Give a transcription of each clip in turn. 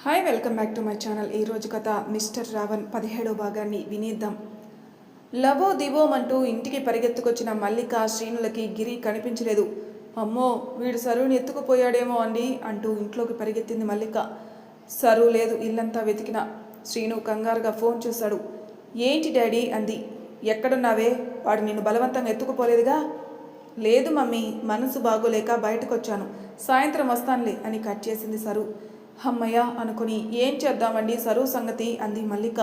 Hi welcome back to my channel. ఈరోజు కథ mister Raavan 17వ భాగాన్ని వినేద్దాం. లవో దివోమంటూ ఇంటికి పరిగెత్తుకొచ్చిన మల్లిక శ్రీనులకి గిరి కనిపించలేదు. అమ్మో, వీడు సరువుని ఎత్తుకుపోయాడేమో అండి అంటూ ఇంట్లోకి పరిగెత్తింది మల్లిక. సరువు లేదు, ఇల్లంతా వెతికిన. శ్రీను కంగారుగా ఫోన్ చూశాడు. ఏంటి డాడీ అంది. ఎక్కడున్నావే? వాడు నిన్ను బలవంతంగా ఎత్తుకుపోలేదుగా? లేదు మమ్మీ, మనసు బాగోలేక బయటకొచ్చాను, సాయంత్రం వస్తానులే అని కట్ చేసింది సరు. అమ్మయ్య అనుకుని ఏం చేద్దామండి సరువు సంగతి అంది మల్లిక.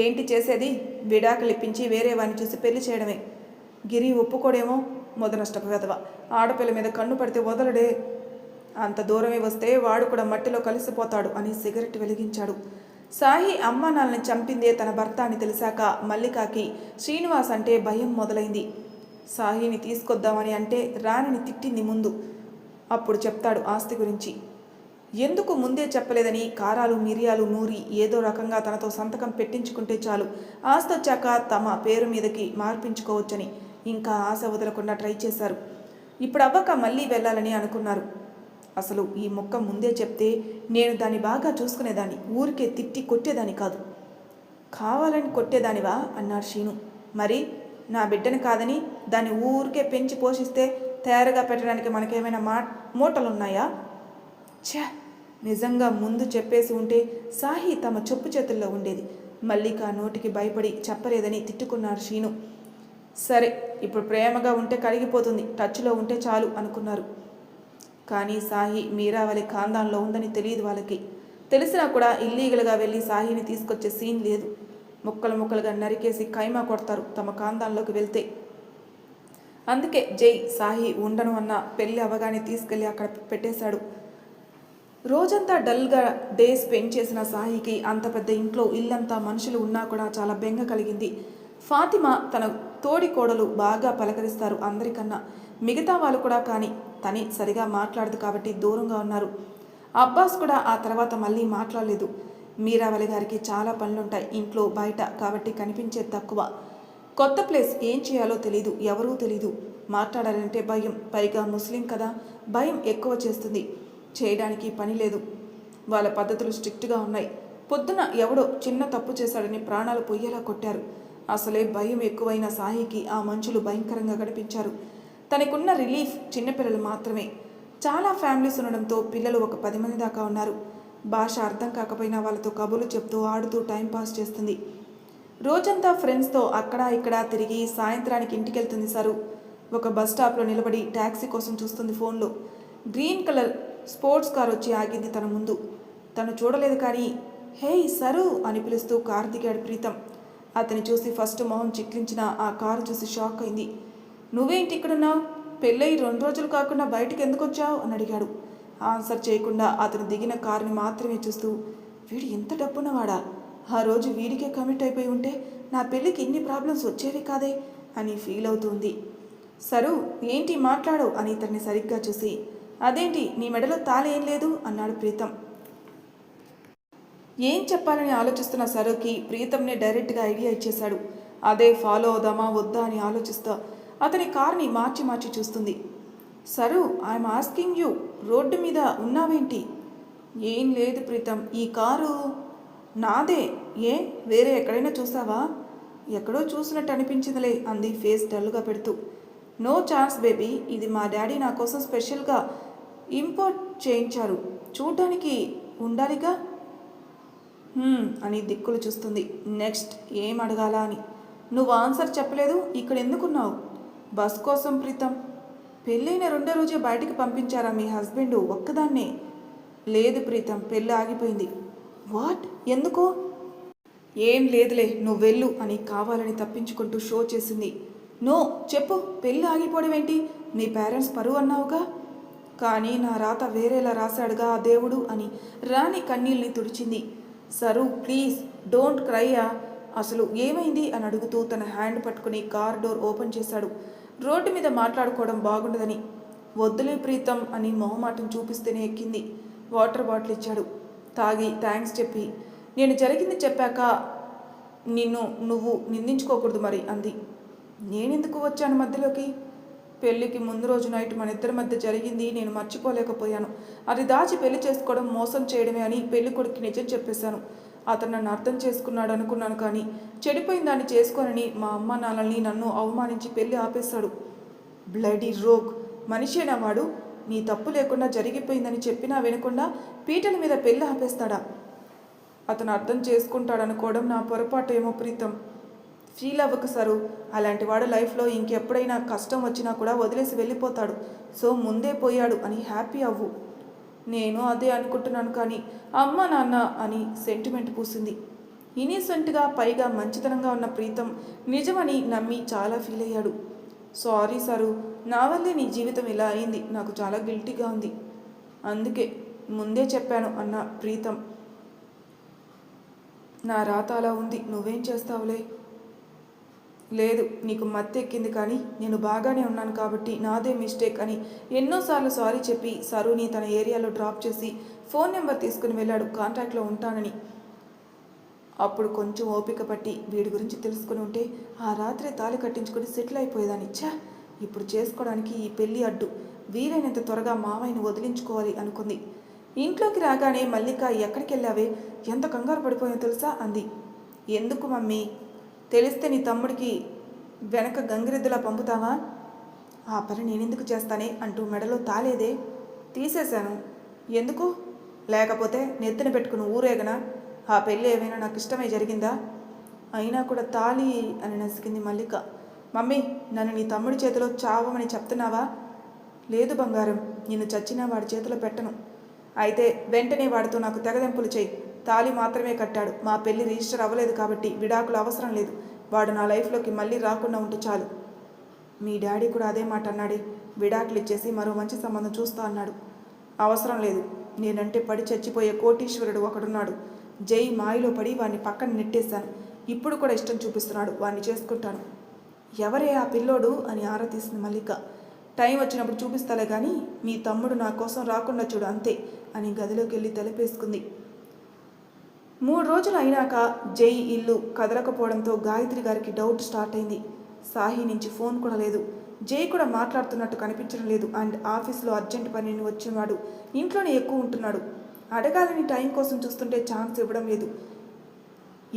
ఏంటి చేసేది? విడాకులు ఇప్పించి వేరే వాడిని చూసి పెళ్లి చేయడమే. గిరి ఒప్పుకోడేమో, మొదనష్టపు వెధవ. ఆడపిల్ల మీద కన్ను పడితే వదలడే. అంత దూరమే వస్తే వాడు కూడా మట్టిలో కలిసిపోతాడు అని సిగరెట్ వెలిగించాడు. సాయి అమ్మ నాన్నని చంపిందే తన భర్త అని తెలిసాక మల్లికకి శ్రీనివాస్ అంటే భయం మొదలైంది. సాయిని తీసుకొద్దామని అంటే రాణిని తిట్టింది ముందు. అప్పుడు చెప్తాడు ఆస్తి గురించి. ఎందుకు ముందే చెప్పలేదని కారాలు మిరియాలు నూరి ఏదో రకంగా తనతో సంతకం పెట్టించుకుంటే చాలు, ఆస్తి వచ్చాక తమ పేరు మీదకి మార్పించుకోవచ్చని ఇంకా ఆశ వదలకుండా ట్రై చేశారు. ఇప్పుడు అవ్వక మళ్ళీ వెళ్ళాలని అనుకున్నారు. అసలు ఈ మొక్క ముందే చెప్తే నేను దాన్ని బాగా చూసుకునేదాన్ని, ఊరికే తిట్టి కొట్టేదాన్ని కాదు. కావాలని కొట్టేదానివా అన్నాడు శ్రీను. మరి నా బిడ్డని కాదని దాన్ని ఊరికే పెంచి పోషిస్తే తయారుగా పెట్టడానికి మనకేమైనా మూటలున్నాయా? ఛే, నిజంగా ముందు చెప్పేసి ఉంటే సాహి తమ చెప్పు చేతుల్లో ఉండేది. మల్లిక నోటికి భయపడి చెప్పలేదని తిట్టుకున్నాడు శ్రీను. సరే, ఇప్పుడు ప్రేమగా ఉంటే కరిగిపోతుంది, టచ్లో ఉంటే చాలు అనుకున్నారు. కానీ సాహి మీరావళి ఖాందాన్లో ఉందని తెలియదు వాళ్ళకి. తెలిసినా కూడా ఇల్లీగల్గా వెళ్ళి సాహిని తీసుకొచ్చే సీన్ లేదు. ముక్కలు ముక్కలుగా నరికేసి ఖైమా కొడతారు తమ ఖాందాన్లోకి వెళ్తే. అందుకే జై సాహి ఉండను అన్న పెళ్ళి అవగానే తీసుకెళ్ళి అక్కడ పెట్టేశాడు. రోజంతా డల్గా డే స్పెండ్ చేసిన సాహికి అంత పెద్ద ఇంట్లో ఇల్లంతా మనుషులు ఉన్నా కూడా చాలా బెంగ కలిగింది. ఫాతిమా తన తోడి కోడలు బాగా పలకరిస్తారు అందరికన్నా, మిగతా వాళ్ళు కూడా. కానీ తని సరిగా మాట్లాడదు కాబట్టి దూరంగా ఉన్నారు. అబ్బాస్ కూడా ఆ తర్వాత మళ్ళీ మాట్లాడలేదు. మీరావళి గారికి చాలా పనులుంటాయి ఇంట్లో బయట, కాబట్టి కనిపించేది తక్కువ. కొత్త ప్లేస్, ఏం చేయాలో తెలీదు, ఎవరూ తెలీదు. మాట్లాడాలంటే భయం, పైగా ముస్లిం కదా, భయం ఎక్కువ చేస్తుంది. చేయడానికి పని లేదు. వాళ్ళ పద్ధతులు స్ట్రిక్ట్గా ఉన్నాయి. పొద్దున ఎవడో చిన్న తప్పు చేశాడని ప్రాణాలు పొయ్యేలా కొట్టారు. అసలే భయం ఎక్కువైన సాహికి ఆ మనుషులు భయంకరంగా కనిపించారు. తనకున్న రిలీఫ్ చిన్నపిల్లలు మాత్రమే. చాలా ఫ్యామిలీస్ ఉండడంతో పిల్లలు ఒక 10 మంది దాకా ఉన్నారు. భాష అర్థం కాకపోయినా వాళ్ళతో కబుర్లు చెప్తూ ఆడుతూ టైంపాస్ చేస్తుంది. రోజంతా ఫ్రెండ్స్తో అక్కడ ఇక్కడ తిరిగి సాయంత్రానికి ఇంటికి వెళ్తుంది సరు. ఒక బస్ స్టాప్లో నిలబడి ట్యాక్సీ కోసం చూస్తుంది ఫోన్లో. గ్రీన్ కలర్ స్పోర్ట్స్ కార్ వచ్చి ఆగింది తన ముందు. తను చూడలేదు కానీ హేయ్ సరు అని పిలుస్తూ కారు దిగాడు ప్రీతం. అతని చూసి ఫస్ట్ మొహం చిట్లించిన ఆ కారు చూసి షాక్ అయింది. నువ్వేంటి ఇక్కడున్నావు? పెళ్ళయి 2 రోజులు కాకుండా బయటికి ఎందుకు వచ్చావు అని అడిగాడు. ఆన్సర్ చేయకుండా అతను దిగిన కారుని మాత్రమే చూస్తూ, వీడు ఎంత డబ్బున్నవాడా? ఆ రోజు వీడికే కమిట్ అయిపోయి ఉంటే నా పెళ్ళికి ఇన్ని ప్రాబ్లమ్స్ వచ్చేవి కాదే అని ఫీల్ అవుతుంది. సరు ఏంటి మాట్లాడు అని ఇతన్ని సరిగ్గా చూసి, అదేంటి నీ మెడలో తాళి ఏం లేదు అన్నాడు ప్రీతం. ఏం చెప్పాలని ఆలోచిస్తున్న సరుకి ప్రీతంనే డైరెక్ట్గా ఐడియా ఇచ్చేశాడు. అదే ఫాలో అవుదామా వద్దా అని ఆలోచిస్తా అతని కార్ని మార్చి మార్చి చూస్తుంది. Sir, I'm asking you, road మీద ఉన్నావేంటి? ఏం లేదు ప్రీతం, ఈ కారు నాదే. ఏ వేరే ఎక్కడైనా చూసావా? ఎక్కడో చూసినట్టు అనిపించిందిలే అంది ఫేస్ డల్గా పెడుతూ. నో ఛాన్స్ బేబీ, ఇది మా డాడీ నా కోసం స్పెషల్గా ఇంపోర్ట్ చేయించారు, చూడ్డానికి ఉండాలిగా అని దిక్కులు చూస్తుంది. నెక్స్ట్ ఏం అడగాలా అని. నువ్వు ఆన్సర్ చెప్పలేదు, ఇక్కడ ఎందుకున్నావు? బస్ కోసం ప్రీతం. పెళ్ళైన 2వ రోజే బయటికి పంపించారా మీ హస్బెండ్ ఒక్కదాన్నే? లేదు ప్రీతం, పెళ్ళి ఆగిపోయింది. వాట్? ఎందుకో? ఏం లేదులే, నువ్వు వెళ్ళు అని కావాలని తప్పించుకుంటూ షో చేసింది. నో చెప్పు, పెళ్ళి ఆగిపోవడం ఏంటి? మీ పేరెంట్స్ పరువు అన్నావుగా. కానీ నా రాత వేరేలా రాశాడుగా ఆ దేవుడు అని రాణి కన్నీళ్ళని తుడిచింది. సరు ప్లీజ్ డోంట్ క్రైయా, అసలు ఏమైంది అని అడుగుతూ తన హ్యాండ్ పట్టుకుని కార్ డోర్ ఓపెన్ చేశాడు. రోడ్డు మీద మాట్లాడుకోవడం బాగుండదని. వద్దులే ప్రీతం అని మొహమాటం చూపిస్తేనే ఎక్కింది. వాటర్ బాటిల్ ఇచ్చాడు. తాగి థ్యాంక్స్ చెప్పి, నేను జరిగింది చెప్పాక నువ్వు నిందించుకోకూడదు మరి అంది. నేనెందుకు వచ్చాను మధ్యలోకి? పెళ్ళికి ముందు రోజు నైట్ మన ఇద్దరి మధ్య జరిగింది నేను మర్చిపోలేకపోయాను. అది దాచి పెళ్లి చేసుకోవడం మోసం చేయడమే అని పెళ్లి కొడుకు నిజం చెప్పేశాను. అతను నన్ను అర్థం చేసుకున్నాడు అనుకున్నాను, కానీ చెడిపోయిన దాన్ని చేసుకోనని మా అమ్మ నాన్నల్ని నన్ను అవమానించి పెళ్లి ఆపేశాడు. బ్లడీ రోగ్ మనిషేనా వాడు? నీ తప్పు లేకుండా జరిగిపోయిందని చెప్పినా వినకుండా పీటల మీద పెళ్లి ఆపేస్తాడా? అతను అర్థం చేసుకుంటాడనుకోవడం నా పొరపాటు ఏమో ప్రీతం. ఫీల్ అవ్వకు సరు. అలాంటి వాడు లైఫ్లో ఇంకెప్పుడైనా కష్టం వచ్చినా కూడా వదిలేసి వెళ్ళిపోతాడు. సో ముందే పోయాడు అని హ్యాపీ అవ్వు. నేను అదే అనుకుంటున్నాను, కానీ అమ్మ నాన్న అని సెంటిమెంట్ పూసింది. ఇన్నీసెంట్గా పైగా మంచితనంగా ఉన్న ప్రీతం నిజమని నమ్మి చాలా ఫీల్ అయ్యాడు. సారీ సరు, నా వల్లే నీ జీవితం ఇలా అయింది. నాకు చాలా గిల్టీగా ఉంది. అందుకే ముందే చెప్పాను అన్న ప్రీతం. నా రాత అలా ఉంది, నువ్వేం చేస్తావులే. లేదు, నీకు మత్తెక్కింది, కానీ నేను బాగానే ఉన్నాను కాబట్టి నాదే మిస్టేక్ అని ఎన్నోసార్లు సారీ చెప్పి సరుని తన ఏరియాలో డ్రాప్ చేసి ఫోన్ నెంబర్ తీసుకుని వెళ్ళాడు కాంటాక్ట్లో ఉంటానని. అప్పుడు కొంచెం ఓపిక పట్టి వీడి గురించి తెలుసుకుని ఉంటే ఆ రాత్రి తాళి కట్టించుకొని సెటిల్ అయిపోయేదాన్ని. ఛా, ఇప్పుడు చేసుకోవడానికి ఈ పెళ్ళి అడ్డు. వీలైనంత త్వరగా మావయ్యను వదిలించుకోవాలి అనుకుంది. ఇంట్లోకి రాగానే మల్లిక ఎక్కడికి వెళ్ళావే, ఎంత కంగారు పడిపోయానో తెలుసా అంది. ఎందుకు మమ్మీ? తెలిస్తే నీ తమ్ముడికి వెనక గంగిరెద్దులా పంపుతావా? ఆ పని నేనెందుకు చేస్తానే అంటూ మెడలో తాలేదే తీసేశాను. ఎందుకు? లేకపోతే నెత్తిన పెట్టుకుని ఊరేగనా? ఆ పెళ్ళి ఏమైనా నాకు ఇష్టమై జరిగిందా? అయినా కూడా తాళి అని నసికింది మల్లిక. మమ్మీ, నన్ను నీ తమ్ముడి చేతిలో చావమని చెప్తున్నావా? లేదు బంగారం, నిన్ను చచ్చినా వాడి చేతిలో పెట్టను. అయితే వెంటనే వాడితో నాకు తెగదెంపులు చేయి. తాళి మాత్రమే కట్టాడు, మా పెళ్లి రిజిస్టర్ అవ్వలేదు కాబట్టి విడాకులు అవసరం లేదు. వాడు నా లైఫ్లోకి మళ్ళీ రాకుండా ఉంటే చాలు. మీ డాడీ కూడా అదే మాట అన్నాడే. విడాకులు ఇచ్చేసి మరో మంచి సంబంధం చూస్తా అన్నాడు. అవసరం లేదు. నేనంటే పడి చచ్చిపోయే కోటీశ్వరుడు ఒకడున్నాడు. జై మాయలో పడి వాడిని పక్కన నెట్టేశాను. ఇప్పుడు కూడా ఇష్టం చూపిస్తున్నాడు. వాడిని చేసుకుంటాను. ఎవరే ఆ పిల్లోడు అని ఆరా తీసింది మల్లిక. టైం వచ్చినప్పుడు చూపిస్తాలే కానీ మీ తమ్ముడు నా కోసం రాకుండా చూడు అంతే అని గదిలోకి వెళ్ళి తలుపేసుకుంది. 3 రోజులు అయినాక జై ఇల్లు కదలకపోవడంతో గాయత్రి గారికి డౌట్ స్టార్ట్ అయింది. సాహి నుంచి ఫోన్ కూడా లేదు. జై కూడా మాట్లాడుతున్నట్టు కనిపించడం లేదు. అండ్ ఆఫీస్లో అర్జెంట్ పని వచ్చినవాడు ఇంట్లోనే ఎక్కువ ఉంటున్నాడు. అడగాలని టైం కోసం చూస్తుంటే ఛాన్స్ ఇవ్వడం లేదు.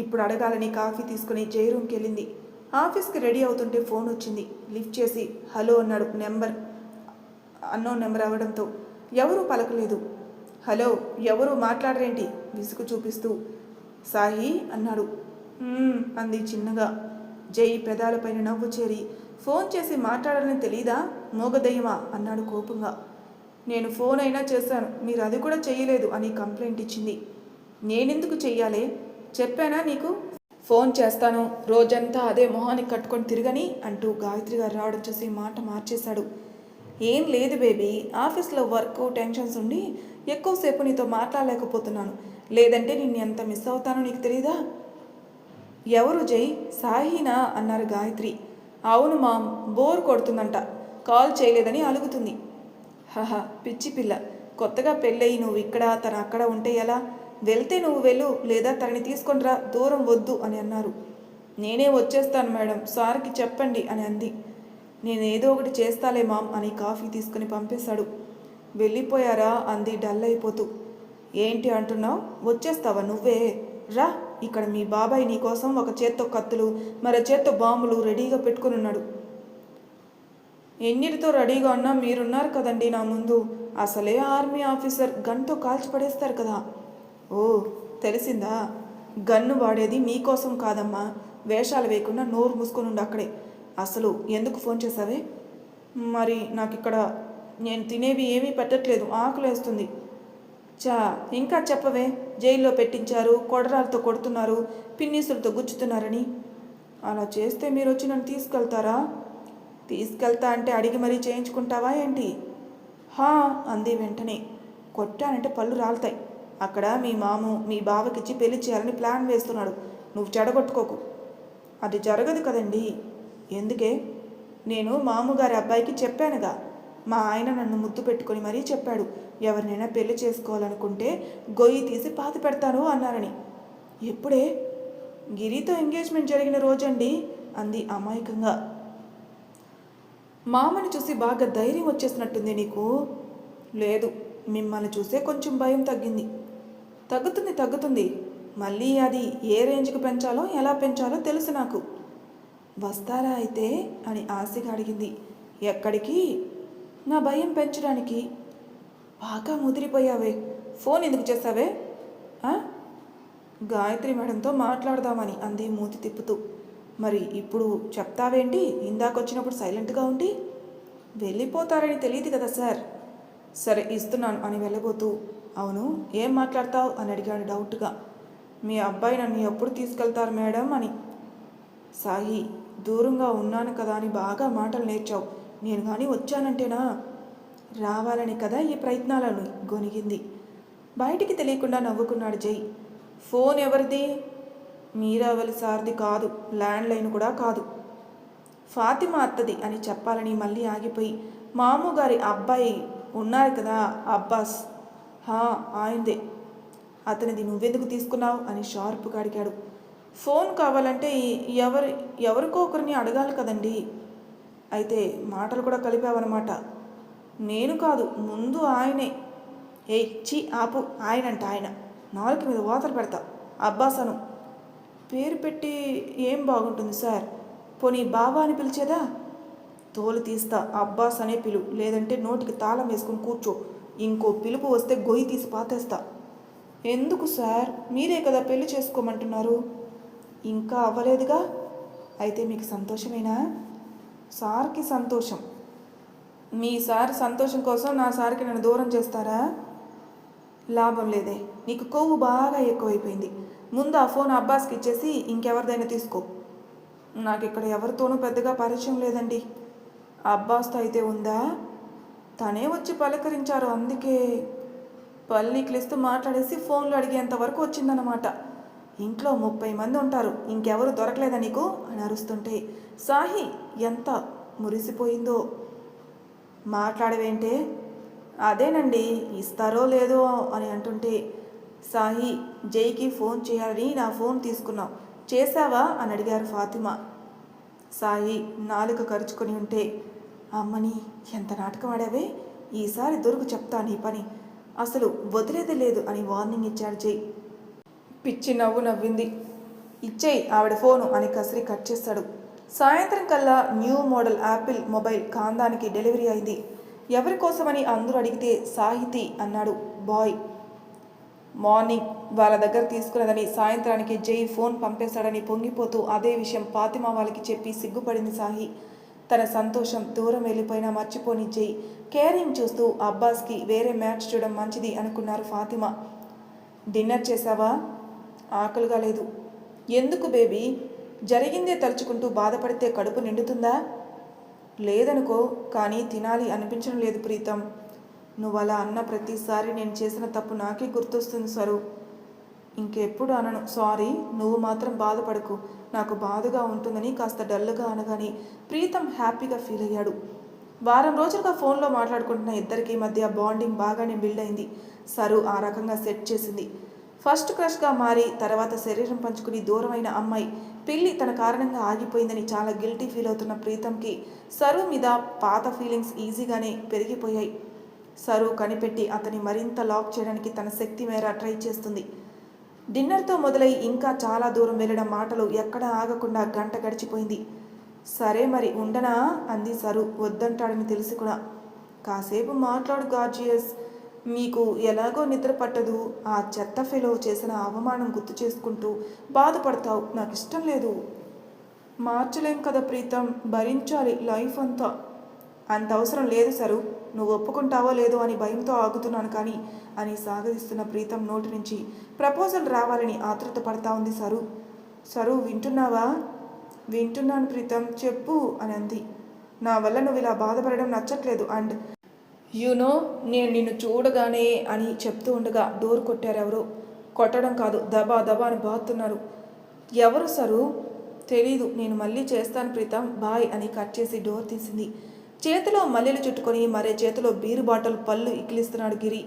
ఇప్పుడు అడగాలని కాఫీ తీసుకుని జై రూమ్కి వెళ్ళింది. ఆఫీస్కి రెడీ అవుతుంటే ఫోన్ వచ్చింది. లిఫ్ట్ చేసి హలో అన్నాడు. అన్నోన్ నెంబర్ అవ్వడంతో ఎవరూ పలకలేదు. హలో, ఎవరు మాట్లాడరేంటి విసుగు చూపిస్తూ. సాహి అన్నాడు. అంది చిన్నగా. జై పెదాలపైన నవ్వు చేరి ఫోన్ చేసి మాట్లాడాలని తెలీదా, మోగదయ్యమా అన్నాడు కోపంగా. నేను ఫోన్ అయినా చేశాను, మీరు అది కూడా చెయ్యలేదు అని కంప్లైంట్ ఇచ్చింది. నేనెందుకు చెయ్యాలే? చెప్పానా నీకు ఫోన్ చేస్తాను, రోజంతా అదే మొహానికి కట్టుకొని తిరగని అంటూ గాయత్రి గారు రావడం చూసి మాట మార్చేశాడు. ఏం లేదు బేబీ, ఆఫీస్లో వర్క్ టెన్షన్స్ ఉండి ఎక్కువసేపు నీతో మాట్లాడలేకపోతున్నాను. లేదంటే నిన్ను ఎంత మిస్ అవుతానో నీకు తెలీదా? ఎవరు జై? సాహినా అన్నారు గాయత్రి. అవును మామ్, బోర్ కొడుతుందంట, కాల్ చేయలేదని అలుగుతుంది. హహ, పిచ్చి పిల్ల, కొత్తగా పెళ్ళయి నువ్వు ఇక్కడ తన అక్కడ ఉంటే ఎలా? వెళ్తే నువ్వు వెళ్ళు, లేదా తనని తీసుకొనిరా, దూరం వద్దు అని అన్నారు. నేనే వచ్చేస్తాను మేడం, సార్కి చెప్పండి అని అంది. నేనేదో ఒకటి చేస్తాలే మామ్ అని కాఫీ తీసుకుని పంపేశాడు. వెళ్ళిపోయారా అంది డల్ అయిపోతూ. ఏంటి అంటున్నావు? వచ్చేస్తావా నువ్వే? రా, ఇక్కడ మీ బాబాయ్ నీకోసం ఒక చేత్తో కత్తులు మరో చేత్తో బాంబులు రెడీగా పెట్టుకుని ఉన్నాడు. ఎన్నిటితో రెడీగా ఉన్నా మీరున్నారు కదండి నా ముందు. అసలే ఆర్మీ ఆఫీసర్, గన్తో కాల్చి పడేస్తారు కదా. ఓ, తెలిసిందా? గన్ను వాడేది మీకోసం కాదమ్మా. వేషాలు వేయకుండా నోరు మూసుకొని ఉండు అక్కడే. అసలు ఎందుకు ఫోన్ చేసావే? మరి నాకు ఇక్కడ నేను తినేవి ఏమీ పెట్టట్లేదు, ఆకలేస్తుంది. చా, ఇంకా చెప్పవే. జైల్లో పెట్టించారు, కొడరాలతో కొడుతున్నారు, పిన్నీసులతో గుచ్చుతున్నారని. అలా చేస్తే మీరు వచ్చి నన్ను తీసుకెళ్తారా? తీసుకెళ్తా అంటే అడిగి మరీ చేయించుకుంటావా ఏంటి? హా అంది వెంటనే. కొట్టానంటే పళ్ళు రాలుతాయి. అక్కడ మీ మాము మీ బావకిచ్చి పెళ్లి చేయాలని ప్లాన్ వేస్తున్నాడు. నువ్వు చెడగొట్టుకోకు. అది జరగదు కదండి. ఎందుకే? నేను మామగారి అబ్బాయికి చెప్పానుగా. మా ఆయన నన్ను ముద్దు పెట్టుకొని మరీ చెప్పాడు, ఎవరినైనా పెళ్లి చేసుకోవాలనుకుంటే గొయ్యి తీసి పాతి పెడతాను అన్నారని. ఎప్పుడే? గిరితో ఎంగేజ్మెంట్ జరిగిన రోజండి అంది అమాయకంగా. మామని చూసి బాగా ధైర్యం వచ్చేసినట్టుంది నీకు. లేదు, మిమ్మల్ని చూసే కొంచెం భయం తగ్గింది. తగ్గుతుంది. మళ్ళీ అది ఏ రేంజ్కి పెంచాలో ఎలా పెంచాలో తెలుసు నాకు. వస్తారా అయితే అని ఆశగా అడిగింది. ఎక్కడికి? నా భయం పెంచడానికి. బాగా ముదిరిపోయావే. ఫోన్ ఎందుకు చేసావే? గాయత్రి మేడంతో మాట్లాడదామని అంది మూతి తిప్పుతూ. మరి ఇప్పుడు చెప్తావేంటి? ఇందాకొచ్చినప్పుడు సైలెంట్గా ఉండి. వెళ్ళిపోతారని తెలియదు కదా సార్. సరే ఇస్తున్నాను అని వెళ్ళబోతూ, అవును ఏం మాట్లాడతావు అని అడిగాడు డౌట్గా. మీ అబ్బాయి నన్ను ఎప్పుడు తీసుకెళ్తారు మేడం అని. సాయి, దూరంగా ఉన్నాను కదా అని బాగా మాటలు నేర్చావు. నేను కానీ వచ్చానంటేనా? రావాలని కదా ఈ ప్రయత్నాలను గొనిగింది. బయటికి తెలియకుండా నవ్వుకున్నాడు జై. ఫోన్ ఎవరిది? మీరావలి సార్ది కాదు, ల్యాండ్లైన్ కూడా కాదు. ఫాతిమా అత్తది అని చెప్పాలని మళ్ళీ ఆగిపోయి, మామూగారి అబ్బాయి ఉన్నారు కదా అబ్బాస్, ఆయందే. అతనిది నువ్వెందుకు తీసుకున్నావు అని షార్ప్గా అడిగాడు. ఫోన్ కావాలంటే ఎవరికో ఒకరిని అడగాలి కదండి. అయితే మాటలు కూడా కలిపావన్నమాట. నేను కాదు, ముందు ఆయనే. ఆపు, ఆయనంట ఆయన. నాలుగు మీద వాతలు పెడతా. అబ్బాస్ అను. పేరు పెట్టి ఏం బాగుంటుంది సార్? పోనీ బాబా అని పిలిచేదా? తోలు తీస్తా, అబ్బాస్ అనే పిలు, లేదంటే నోటికి తాళం వేసుకుని కూర్చో. ఇంకో పిలుపు వస్తే గొయ్యి తీసి పాతేస్తా. ఎందుకు సార్? మీరే కదా పెళ్లి చేసుకోమంటున్నారు. ఇంకా అవ్వలేదుగా. అయితే మీకు సంతోషమేనా? సార్కి సంతోషం. మీ సార్ సంతోషం కోసం నా సార్కి నన్ను దూరం చేస్తారా? లాభం లేదే, నీకు కొవ్వు బాగా ఎక్కువైపోయింది. ముందు ఆ ఫోన్ అబ్బాస్కి ఇచ్చేసి ఇంకెవరిదైనా తీసుకో. నాకు ఇక్కడ ఎవరితోనూ పెద్దగా పరిచయం లేదండి. అబ్బాస్తో అయితే ఉందా? తనే వచ్చి పలకరించారు, అందుకే. పల్లికిలిస్తూ మాట్లాడేసి ఫోన్లో అడిగేంత వరకు వచ్చిందన్నమాట. ఇంట్లో 30 మంది ఉంటారు, ఇంకెవరు దొరకలేదా నీకు అని అరుస్తుంటే సాహి ఎంత మురిసిపోయిందో. మాట్లాడవేంటే? అదేనండి, ఇస్తారో లేదో అని అంటుంటే, సాహి, జైకి ఫోన్ చేయాలని నా ఫోన్ తీసుకున్నావు, చేశావా అని అడిగారు ఫాతిమా. సాయి నాలుక కరుచుకొని ఉంటే, అమ్మని ఎంత నాటకం ఆడావే, ఈసారి దొరుకు చెప్తా నీ పని, అసలు వదిలేదే లేదు అని వార్నింగ్ ఇచ్చాడు జై. పిచ్చి నవ్వు నవ్వింది. ఇచ్చేయి ఆవిడ ఫోను అని కసిరి కట్ చేస్తాడు. సాయంత్రం కల్లా న్యూ మోడల్ యాపిల్ మొబైల్ కాందానికి డెలివరీ అయింది. ఎవరి కోసమని అందరూ అడిగితే సాహితి అన్నాడు బాయ్. మార్నింగ్ వాళ్ళ దగ్గర తీసుకున్నదని సాయంత్రానికి జై ఫోన్ పంపేశాడని పొంగిపోతూ అదే విషయం ఫాతిమా వాళ్ళకి చెప్పి సిగ్గుపడింది సాహి. తన సంతోషం దూరం వెళ్ళిపోయినా మర్చిపోని జై కేరింగ్ చూస్తూ అబ్బాస్కి వేరే మ్యాచ్ చూడడం మంచిది అనుకున్నారు ఫాతిమా. డిన్నర్ చేశావా? ఆకలిగా లేదు. ఎందుకు బేబీ? జరిగిందే తలుచుకుంటూ బాధపడితే కడుపు నిండుతుందా? లేదనుకో, కానీ తినాలి అనిపించడం లేదు ప్రీతం. నువ్వు అలా అన్న ప్రతిసారి నేను చేసిన తప్పు నాకే గుర్తొస్తుంది సరు. ఇంకెప్పుడు అనను సారీ, నువ్వు మాత్రం బాధపడకు, నాకు బాధగా ఉంటుందని కాస్త డల్గా అనగానే ప్రీతం హ్యాపీగా ఫీల్ అయ్యాడు. వారం రోజులుగా ఫోన్లో మాట్లాడుకుంటున్న ఇద్దరికి మధ్య బాండింగ్ బాగానే బిల్డ్ అయింది. సరు ఆ రకంగా సెట్ చేసింది. ఫస్ట్ క్రష్గా మారి తర్వాత శరీరం పంచుకుని దూరమైన అమ్మాయి పెళ్ళి తన కారణంగా ఆగిపోయిందని చాలా గిల్టీ ఫీల్ అవుతున్న ప్రీతంకి సరు మీద పాత ఫీలింగ్స్ ఈజీగానే పెరిగిపోయాయి. సరు కనిపెట్టి అతని మరింత లాక్ చేయడానికి తన శక్తి మేర ట్రై చేస్తుంది. డిన్నర్తో మొదలై ఇంకా చాలా దూరం వెళ్ళడం మాటలు ఎక్కడా ఆగకుండా గంట గడిచిపోయింది. సరే మరి ఉండనా అంది సరు వద్దంటాడని తెలిసి కూడా. కాసేపు మాట్లాడు గార్జియస్, మీకు ఎలాగో నిద్ర పట్టదు, ఆ చెత్త ఫెలో చేసిన అవమానం గుర్తు చేసుకుంటూ బాధపడతావు, నాకు ఇష్టం లేదు. మార్చలేం కదా ప్రీతం, భరించాలి లైఫ్ అంతా. అంత అవసరం లేదు సరు, నువ్వు ఒప్పుకుంటావో లేదో అని భయంతో ఆగుతున్నాను కానీ అని సాగరిస్తున్న ప్రీతం నోటి నుంచి ప్రపోజల్ రావాలని ఆతృత పడతా ఉంది సరు. సరు వింటున్నావా? వింటున్నాను ప్రీతం, చెప్పు అని అంది. నా వల్ల నువ్వు ఇలా బాధపడడం నచ్చట్లేదు అండ్ యూనో నేను నిన్ను చూడగానే అని చెప్తూ ఉండగా డోర్ కొట్టారు ఎవరో. కొట్టడం కాదు, దబా దబా అని బాగుతున్నారు. ఎవరు సరు? తెలీదు, నేను మళ్ళీ చేస్తాను ప్రీతం, బాయ్ అని కట్ చేసి డోర్ తీసింది. చేతిలో మల్లెలు చుట్టుకొని మరే చేతిలో బీరు బాటల్ పళ్ళు ఇకిలిస్తున్నాడు గిరి.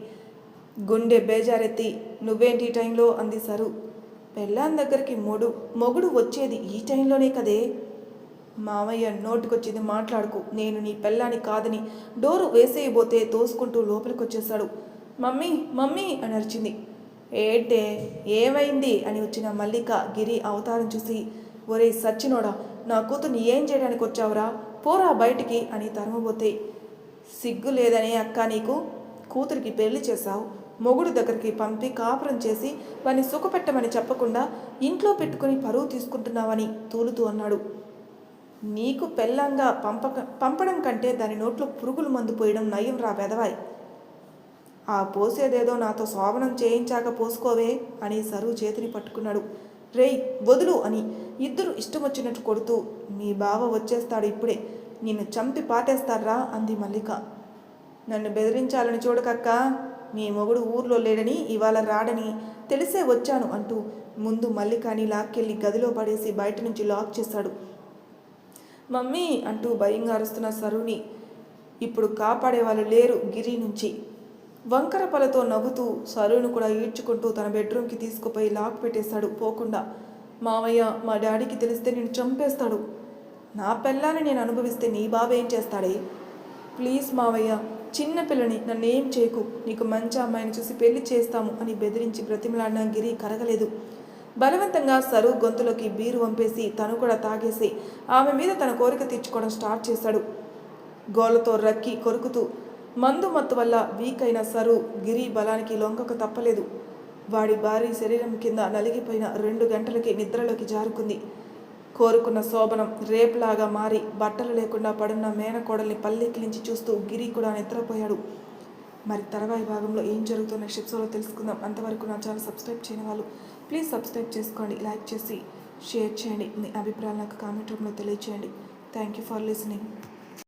గుండె బేజారెత్తి నువ్వేంటి ఈ టైంలో అంది సరు. పెళ్ళాం దగ్గరికి మొగుడు వచ్చేది ఈ టైంలోనే కదే. మామయ్య నోటికొచ్చింది మాట్లాడుకు, నేను నీ పెళ్ళాని కాదని డోరు వేసేయబోతే తోసుకుంటూ లోపలికొచ్చేశాడు. మమ్మీ మమ్మీ అని అరిచింది. ఏంటే ఏమైంది అని వచ్చిన మల్లిక గిరి అవతారం చూసి, ఒరే సచ్చినోడా, నా కూతుర్ని ఏం చేయడానికి వచ్చావురా, పోరా బయటికి అని తరమబోతే, సిగ్గు లేదనే అక్క నీకు, కూతురికి పెళ్లి చేశావు, మొగుడు దగ్గరికి పంపి కాపురం చేసి వాడిని సుఖపెట్టమని చెప్పకుండా ఇంట్లో పెట్టుకుని పరువు తీసుకుంటున్నావని తూలుతూ అన్నాడు. నీకు పెళ్ళంగా పంపడం కంటే దాని నోట్లో పురుగుల మందు పోయడం నయం రా వెదవాయ్. ఆ పోసేదేదో నాతో శోభనం చేయించాక పోసుకోవే అని సరు చేతిని పట్టుకున్నాడు. రేయ్ వదులు అని ఇద్దరు ఇష్టం వచ్చినట్టు కొడుతూ, మీ బావ వచ్చేస్తాడు ఇప్పుడే, నిన్ను చంపి పాటేస్తాడ్రా అంది మల్లిక. నన్ను బెదిరించాలని చూడకక్క, మీ మొగుడు ఊర్లో లేడని ఇవాళ రాడని తెలిసే వచ్చాను అంటూ ముందు మల్లికని లాక్కెళ్ళి గదిలో పడేసి బయట నుంచి లాక్ చేశాడు. మమ్మీ అంటూ భయంగా అరుస్తున్న సరుని ఇప్పుడు కాపాడేవాళ్ళు లేరు గిరి నుంచి. వంకర పలతో నవ్వుతూ సరును కూడా ఈడ్చుకుంటూ తన బెడ్రూమ్కి తీసుకుపోయి లాక్ పెట్టేశాడు పోకుండా. మావయ్య, మా డాడీకి తెలిస్తే నేను చంపేస్తాడు. నా పెళ్ళాన్ని నేను అనుభవిస్తే నీ బాబు ఏం చేస్తాడే? ప్లీజ్ మావయ్య, చిన్న పిల్లని నన్నేం చేయకు, నీకు మంచి అమ్మాయిని చూసి పెళ్లి చేస్తాము అని బెదిరించి బ్రతిమలాడిన గిరి కరగలేదు. బలవంతంగా సరు గొంతులోకి బీరు వంపేసి తను కూడా తాగేసి ఆమె మీద తన కోరిక తీర్చుకోవడం స్టార్ట్ చేశాడు. గోళ్లతో రక్కి కొరుకుతూ మందు మత్తు వల్ల వీక్ అయిన సరు గిరి బలానికి లొంగక తప్పలేదు. వాడి భారీ శరీరం కింద నలిగిపోయిన 2 గంటలకి నిద్రలోకి జారుకుంది. కోరుకున్న శోభనం రేపులాగా మారి బట్టలు లేకుండా పడున్న మేనకోడల్ని పల్లెకిలించి చూస్తూ గిరి కూడా నిద్రపోయాడు. మరి తర్వాయి భాగంలో ఏం జరుగుతుందో నెక్స్ట్ ఎపిసోడ్లో తెలుసుకుందాం. అంతవరకు నా ఛానల్ సబ్స్క్రైబ్ చేయని వాళ్ళు ప్లీజ్ సబ్స్క్రైబ్ చేసుకోండి, లైక్ చేసి షేర్ చేయండి, మీ అభిప్రాయాలు నాకు కామెంట్ రూపంలో తెలియచేయండి. Thank you for listening.